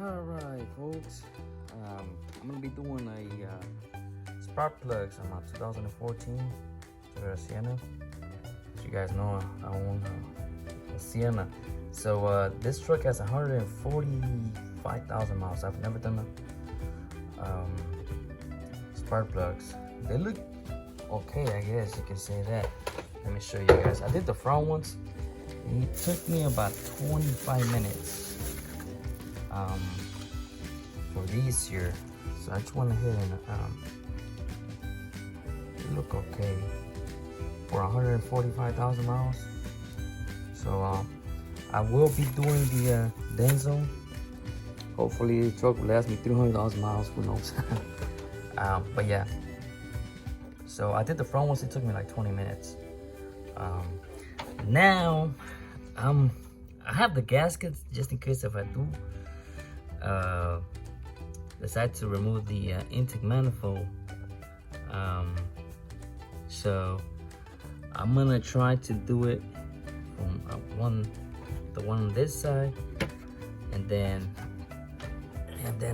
Alright folks, I'm going to be doing a spark plugs on my 2014 Toyota Sienna. As you guys know, I own a Sienna. So this truck has 145,000 miles. I've never done spark plugs. They look okay, I guess you can say that. Let me show you guys. I did the front ones. It took me about 25 minutes for these here. So I just went ahead and they look okay for 145,000 miles. So I will be doing the Denso. Hopefully the truck will last me 300,000 miles, who knows. But yeah, so I did the front ones. It took me like 20 minutes. Now I have the gaskets just in case if I do decide to remove the intake manifold. So I'm gonna try to do it from the one on this side, and then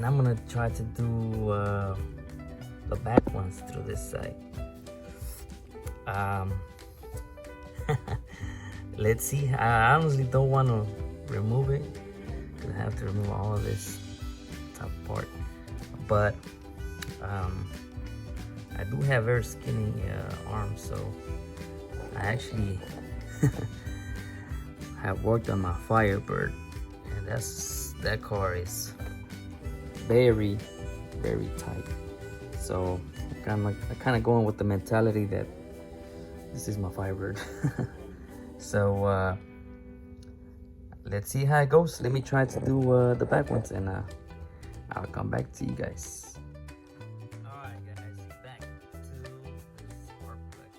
I'm gonna try to do the back ones through this side. Let's see. I honestly don't want to remove it because I have to remove all of this top part, but I do have very skinny arms, so I actually have worked on my Firebird, and that car is very tight. So I'm kind of going with the mentality that this is my Firebird. So let's see how it goes. Let me try to do the back ones, and I'll come back to you guys. Alright guys, back to the spark plug.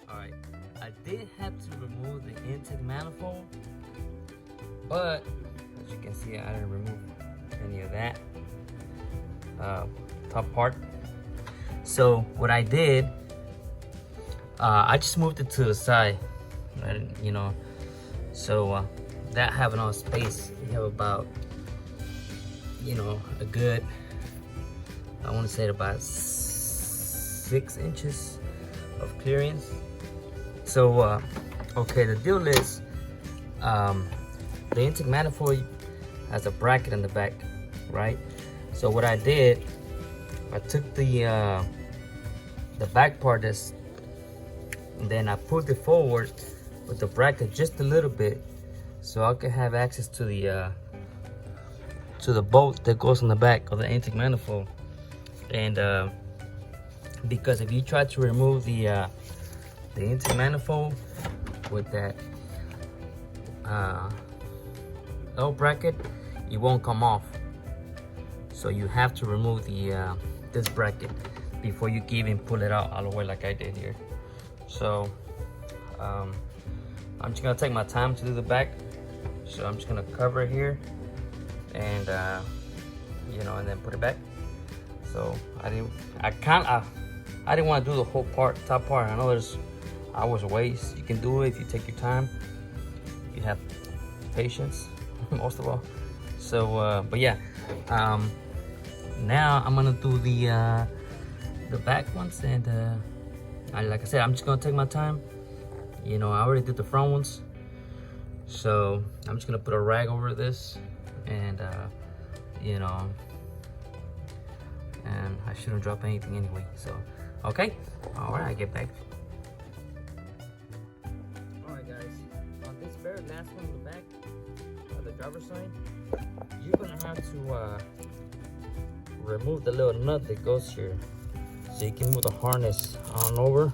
Alright, I did have to remove the intake manifold, but as you can see, I didn't remove any of that top part. So what I did, I just moved it to the side. You know, so that have enough space. You have about, you know, a good, I want to say about 6 inches of clearance. So okay, the deal is the intake manifold has a bracket in the back, right? So what I did, I took the back part, and then I pulled it forward with the bracket just a little bit, so I can have access to the bolt that goes on the back of the intake manifold. And because if you try to remove the intake manifold with that L bracket, it won't come off. So you have to remove the this bracket before you can even pull it out all the way like I did here. So I'm just gonna take my time to do the back. So I'm just gonna cover it here, and you know, and then put it back. So I didn't want to do the whole top part. I know there's hours of waste. You can do it if you take your time, if you have patience, most of all. So but yeah, now I'm gonna do the back ones, and like I said, I'm just gonna take my time. You know, I already did the front ones, so I'm just gonna put a rag over this, and you know, and I shouldn't drop anything anyway. So okay, all right, I get back. All right guys, on this very last one in the back, the driver's side, you're gonna have to remove the little nut that goes here, so you can move the harness on over,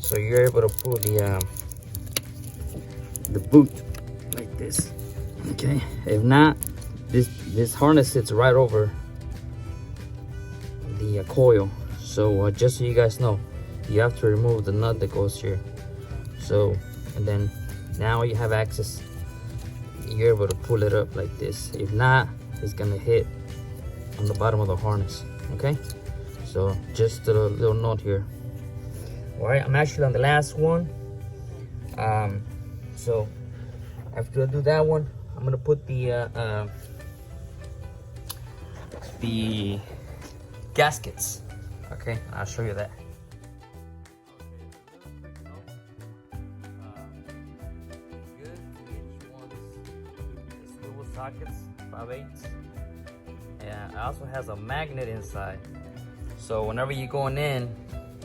so you're able to pull the boot like this. Okay, if not, this harness sits right over the coil. So just so you guys know, you have to remove the nut that goes here. So, and then now you have access, you're able to pull it up like this. If not, it's gonna hit on the bottom of the harness. Okay, so just a little note here. All right, I'm actually on the last one. So after I do that one, I'm gonna put the the gaskets. Okay, I'll show you that. Sockets, 5/8, and it also has a magnet inside. So whenever you're going in,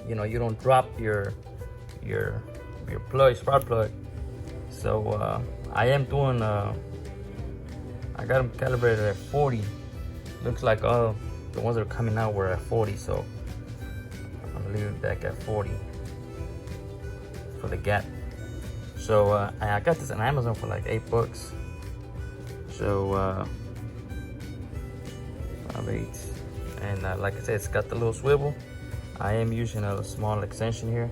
you know, you don't drop your plug, spark plug. So I am doing I got them calibrated at 40. Looks like all the ones that are coming out were at 40, so I'm gonna leave it back at 40 for the gap. So I got this on Amazon for like $8. So 5/8, and like I said, it's got the little swivel. I am using a small extension here.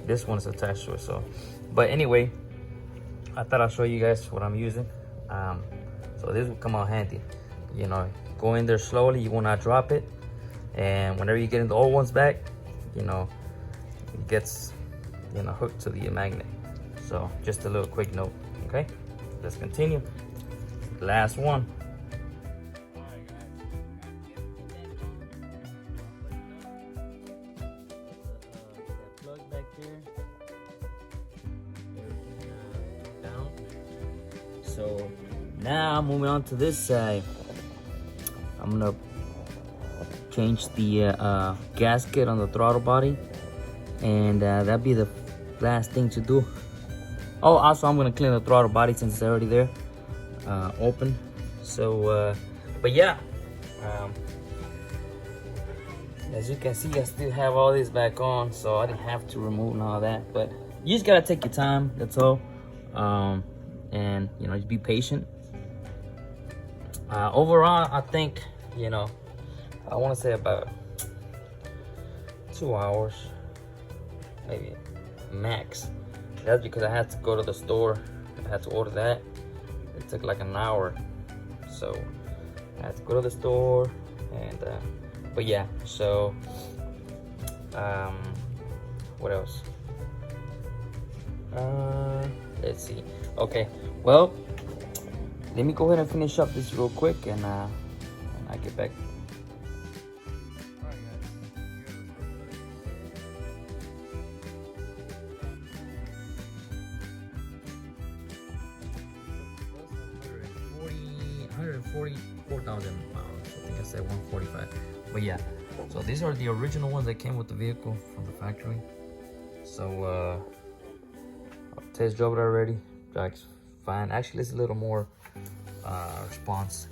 This one's attached to it. So, but anyway, I thought I'll show you guys what I'm using. So this will come out handy. You know, go in there slowly. You will not drop it, and whenever you get in the old ones back, you know, it gets, you know, hooked to the magnet. So just a little quick note. Okay, let's continue. Last one. Plug back there. Down. So now moving on to this side, I'm gonna change the gasket on the throttle body, and that'll be the last thing to do. Oh, also I'm gonna clean the throttle body since it's already there. Open. So but yeah, as you can see, I still have all this back on, so I didn't have to remove and all that, but you just gotta take your time, that's all. And you know, just be patient. Overall, I think, you know, I want to say about 2 hours, maybe max. That's because I had to go to the store. I had to order that. It took like an hour, so I had to go to the store. And but yeah, so what else? Let's see. Okay, well, let me go ahead and finish up this real quick, and I get back. $144,000 miles. I think I said 145. But yeah, so these are the original ones that came with the vehicle from the factory. So I've test drove it already. Drives fine. Actually, it's a little more response.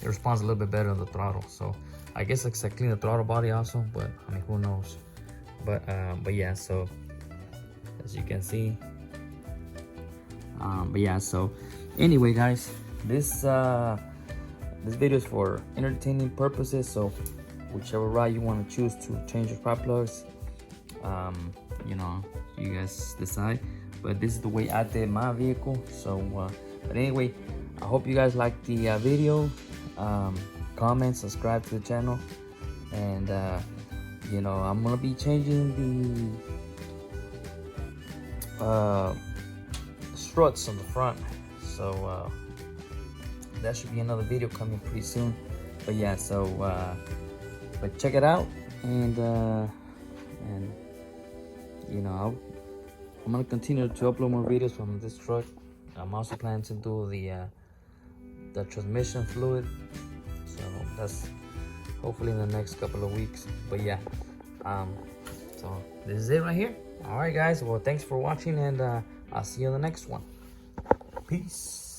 It responds a little bit better on the throttle. So I guess I clean the throttle body also, but I mean, who knows? But yeah, so as you can see. But yeah, so anyway, guys, this video is for entertaining purposes. So whichever route you want to choose to change your spark plugs, you know, you guys decide. But this is the way I did my vehicle. So but anyway, I hope you guys liked the video. Comment, subscribe to the channel, and you know, I'm gonna be changing the struts on the front. So that should be another video coming pretty soon. But yeah, so but check it out, and you know, I'm gonna continue to upload more videos from this truck. I'm also planning to do the transmission fluid, so that's hopefully in the next couple of weeks. But yeah, so this is it right here. All right, guys, well, thanks for watching, and I'll see you in the next one. Peace.